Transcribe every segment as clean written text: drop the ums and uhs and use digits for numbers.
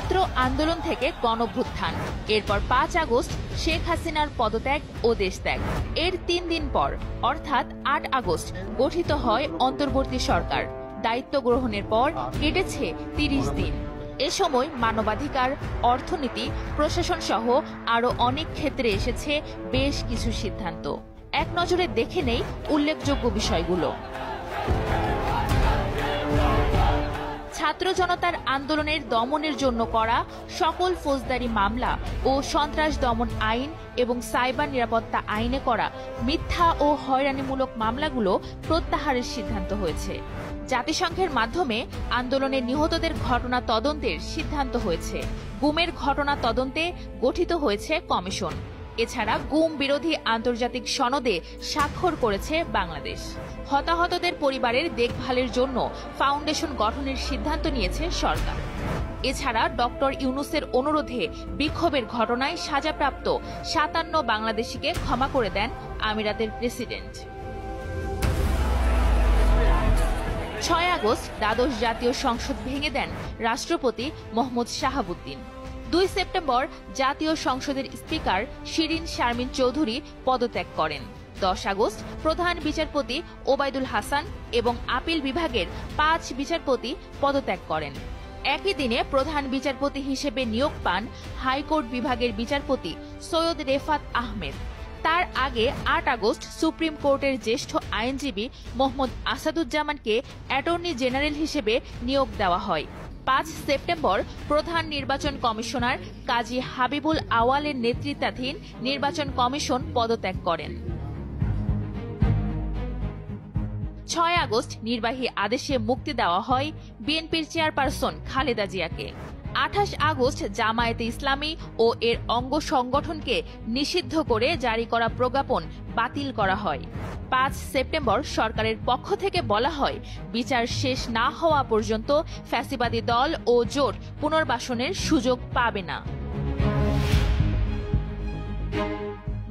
ছাত্র আন্দোলন থেকে গণঅভ্যুত্থান, এরপর 5 আগস্ট শেখ হাসিনার পদত্যাগ ও দেশত্যাগ। এর 3 দিন পর অর্থাৎ 8 আগস্ট গঠিত হয় অন্তর্বর্তী সরকার। দায়িত্ব গ্রহণের পর কেটেছে 30 দিন। এ সময় মানবাধিকার, অর্থনীতি, প্রশাসন সহ আরও অনেক ক্ষেত্রে এসেছে বেশ কিছু সিদ্ধান্ত। এক নজরে দেখে নেই উল্লেখযোগ্য বিষয়গুলো। ছাত্র জনতার আন্দোলনের দমনের জন্য করা সকল ফৌজদারি মামলা ও সন্ত্রাস দমন আইন এবং সাইবার নিরাপত্তা আইনে করা মিথ্যা ও হয়রানিমূলক মামলাগুলো প্রত্যাহারের সিদ্ধান্ত হয়েছে। জাতিসংঘের মাধ্যমে আন্দোলনে নিহতদের ঘটনা তদন্তের সিদ্ধান্ত হয়েছে। গুমের ঘটনা তদন্তে গঠিত হয়েছে কমিশন। এছাড়া গুম বিরোধী আন্তর্জাতিক সনদে স্বাক্ষর করেছে বাংলাদেশ। হতাহতদের পরিবারের দেখভালের জন্য ফাউন্ডেশন গঠনের সিদ্ধান্ত নিয়েছে সরকার। এছাড়া ডক্টর ইউনূসের অনুরোধে বিক্ষোভের ঘটনায় সাজাপ্রাপ্ত 57 বাংলাদেশিকে ক্ষমা করে দেন আমিরাতের প্রেসিডেন্ট। 6 আগস্ট দ্বাদশ জাতীয় সংসদ ভেঙে দেন রাষ্ট্রপতি মোহাম্মদ শাহাবুদ্দিন। 2 সেপ্টেম্বর জাতীয় সংসদের স্পিকার শিরিন শারমিন চৌধুরী পদত্যাগ করেন। 10 আগস্ট প্রধান বিচারপতি ওবায়দুল হাসান এবং আপিল বিভাগের 5 বিচারপতি পদত্যাগ করেন। একই দিনে প্রধান বিচারপতি হিসেবে নিয়োগ পান হাইকোর্ট বিভাগের বিচারপতি সৈয়দ রেফাত আহমেদ। তার আগে 8 আগস্ট সুপ্রিম কোর্টের জ্যেষ্ঠ আইনজীবী মোহাম্মদ আসাদুজ্জামানকে অ্যাটর্নি জেনারেল হিসেবে নিয়োগ দেওয়া হয়। 5 সেপ্টেম্বর প্রধান নির্বাচন কমিশনার কাজী হাবিবুল আওয়ালের নেতৃত্বাধীন নির্বাচন কমিশন পদত্যাগ করেন। 6 আগস্ট নির্বাহী আদেশে মুক্তি দেওয়া হয় বিএনপির চেয়ারপারসন খালেদা জিয়াকে। 28 আগস্ট জামায়াতে ইসলামী ও এর অঙ্গ সংগঠনকে নিষিদ্ধ করে জারি করা প্রজ্ঞাপন বাতিল করা হয়। 5 সেপ্টেম্বর সরকারের পক্ষ থেকে বলা হয়, বিচার শেষ না হওয়া পর্যন্ত ফ্যাসিবাদী দল ও জোট পুনর্বাসনের সুযোগ পাবে না।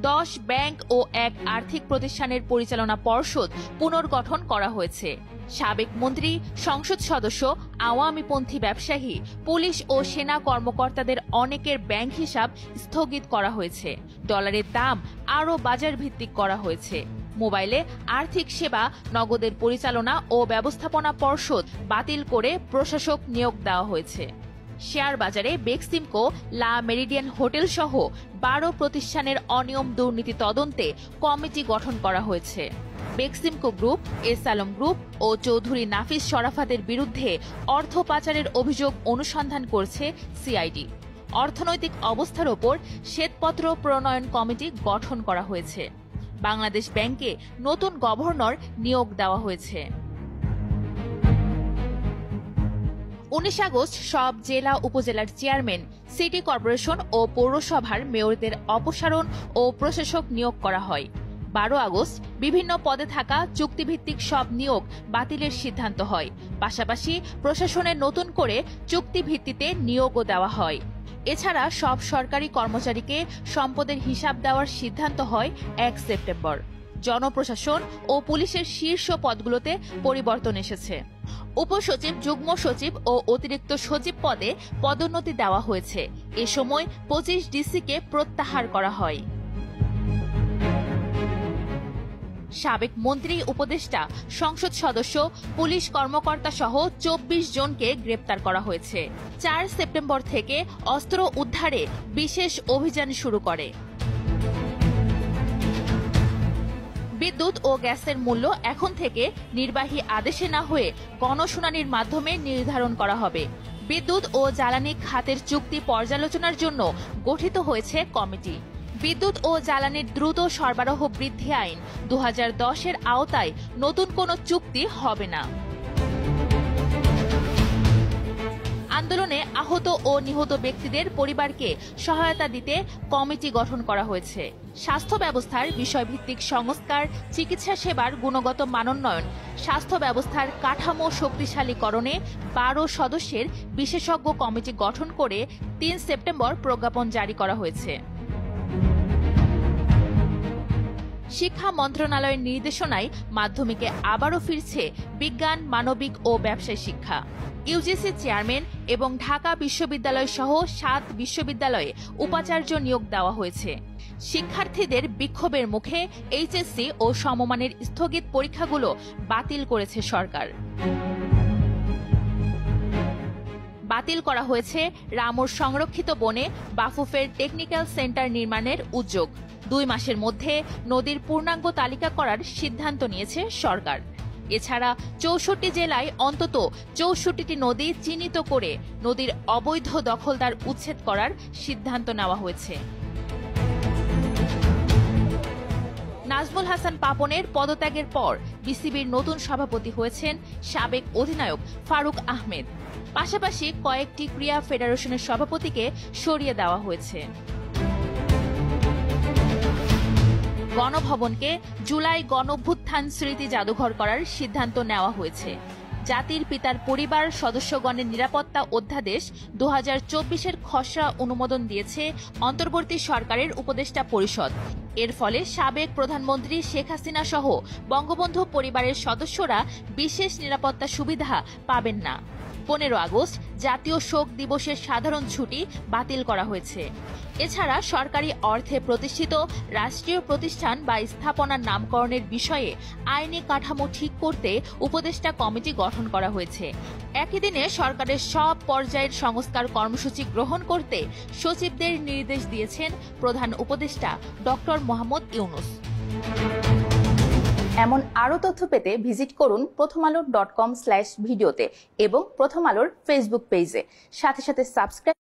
10 ব্যাংক ও 1 আর্থিক প্রতিষ্ঠানের পরিচালনা পর্ষদ পুনর্গঠন করা হয়েছে। সাবেক মন্ত্রী, সংসদ সদস্য, আওয়ামীপন্থী ব্যবসায়ী, পুলিশ ও সেনা কর্মকর্তাদের অনেকের ব্যাংক হিসাব স্থগিত করা হয়েছে। ডলারের দাম আরও বাজার ভিত্তিক করা হয়েছে। মোবাইলে আর্থিক সেবা নগদের পরিচালনা ও ব্যবস্থাপনা পর্ষদ বাতিল করে প্রশাসক নিয়োগ দেওয়া হয়েছে। শেয়ার বাজারে বেক্সিমকো, লা মেরিডিয়ান হোটেল সহ 12 প্রতিষ্ঠানের অনিয়ম দুর্নীতি তদন্তে কমিটি গঠন করা হয়েছে। Beximco group, S Alam group ও চৌধুরী নাফিস শরাফাতের বিরুদ্ধে অর্থ পাচারের অভিযোগ অনুসন্ধান করছে সিআইডি। অর্থনৈতিক অবস্থার ওপর শ্বেতপত্র প্রণয়ন কমিটি গঠন করা হয়েছে। বাংলাদেশ ব্যাংকে নতুন গভর্নর নিয়োগ দেওয়া হয়েছে। 19 আগস্ট সব জেলা উপজেলার চেয়ারম্যান, সিটি কর্পোরেশন ও পৌরসভার মেয়রদের অপসারণ ও প্রশাসক নিয়োগ করা হয়। 12 আগস্ট বিভিন্ন পদে থাকা চুক্তিভিত্তিক সব নিয়োগ বাতিলের সিদ্ধান্ত হয়। পাশাপাশি প্রশাসনে নতুন করে চুক্তিভিত্তিতে নিয়োগও দেওয়া হয়। এছাড়া সব সরকারি কর্মচারীকে সম্পদের হিসাব দেওয়ার সিদ্ধান্ত হয় 1 সেপ্টেম্বর। জনপ্রশাসন ও পুলিশের শীর্ষ পদগুলোতে পরিবর্তন এসেছে। উপসচিব, যুগ্ম সচিব ও অতিরিক্ত সচিব পদে পদোন্নতি দেওয়া হয়েছে। এ সময় 25 ডিসিকে প্রত্যাহার করা হয়। সাবেক মন্ত্রী, উপদেষ্টা, সংসদ সদস্য, পুলিশ কর্মকর্তা সহ 24 জনকে গ্রেপ্তার করা হয়েছে। 4 সেপ্টেম্বর থেকে অস্ত্র উদ্ধারে বিশেষ অভিযান শুরু করে। বিদ্যুৎ ও গ্যাসের মূল্য এখন থেকে নির্বাহী আদেশে না হয়ে গণশুনানির মাধ্যমে নির্ধারণ করা হবে। বিদ্যুৎ ও জ্বালানি খাতের চুক্তি পর্যালোচনার জন্য গঠিত হয়েছে কমিটি। বিদ্যুৎ ও জ্বালানির দ্রুত সরবরাহ বৃদ্ধি আইন 2010-এর আওতায় নতুন কোনো চুক্তি হবে না। আন্দোলনে আহত ও নিহত ব্যক্তিদের পরিবারকে সহায়তা দিতে কমিটি গঠন করা হয়েছে। স্বাস্থ্য ব্যবস্থার বিষয়ভিত্তিক সংস্কার, চিকিৎসা সেবার গুণগত মানোন্নয়ন, স্বাস্থ্য ব্যবস্থার কাঠামো শক্তিশালীকরণে 12 সদস্যের বিশেষজ্ঞ কমিটি গঠন করে 3 সেপ্টেম্বর প্রজ্ঞাপন জারি করা হয়েছে। শিক্ষা মন্ত্রণালয়ের নির্দেশনায় মাধ্যমিকে আবারও ফিরছে বিজ্ঞান, মানবিক ও ব্যবসায় শিক্ষা। ইউজিসি চেয়ারম্যান এবং ঢাকা বিশ্ববিদ্যালয় সহ 7 বিশ্ববিদ্যালয়ে উপাচার্য নিয়োগ দেওয়া হয়েছে। শিক্ষার্থীদের বিক্ষোভের মুখে এইচএসসি ও সমমানের স্থগিত পরীক্ষাগুলো বাতিল করেছে সরকার। বাতিল করা হয়েছে রামুর সংরক্ষিত বনে বাফুফের টেকনিক্যাল সেন্টার নির্মাণের উদ্যোগ। 2 মাসের মধ্যে নদীর পূর্ণাঙ্গ তালিকা করার সিদ্ধান্ত নিয়েছে সরকার। এছাড়া 64 জেলায় অন্তত 64টি নদী চিহ্নিত করে নদীর অবৈধ দখলদার উচ্ছেদ করার সিদ্ধান্ত নেওয়া হয়েছে। নাজমুল হাসান পাপনের পদত্যাগের পর বিসিবির নতুন সভাপতি হয়েছেন সাবেক অধিনায়ক ফারুক আহমেদ। পাশাপাশি কয়েকটি ক্রীড়া ফেডারেশনের সভাপতিকে সরিয়ে দেওয়া হয়েছে। গণভবনকে জুলাই গণঅভ্যুত্থান স্মৃতি জাদুঘর করার সিদ্ধান্ত নেওয়া হয়েছে। জাতির পিতার পরিবার সদস্যগণের নিরাপত্তা অধ্যাদেশ 2024-এর খসড়া অনুমোদন দিয়েছে অন্তর্বর্তী সরকারের উপদেষ্টা পরিষদ। এর ফলে সাবেক প্রধানমন্ত্রী শেখ হাসিনা সহ বঙ্গবন্ধু পরিবারের সদস্যরা বিশেষ নিরাপত্তা সুবিধা পাবেন না। 15 আগস্ট জাতীয় শোক দিবসের সাধারণ ছুটি বাতিল করা হয়েছে। এছাড়া সরকারি অর্থে প্রতিষ্ঠিত রাষ্ট্রীয় প্রতিষ্ঠান বা স্থাপনার নামকরণের বিষয়ে আইনি কাঠামো ঠিক করতে উপদেষ্টা কমিটি গঠন করা হয়েছে। একই দিনে সরকারের সব পর্যায়ের সংস্কার কর্মসূচি গ্রহণ করতে সচিবদের নির্দেশ দিয়েছেন প্রধান উপদেষ্টা ডক্টর মোহাম্মদ ইউনূস। এমন আরও তথ্য পেতে ভিজিট করুন prothomalo.com/ভিডিওতে এবং প্রথম আলোর ফেসবুক পেজে। সাথে সাথে সাবস্ক্রাইব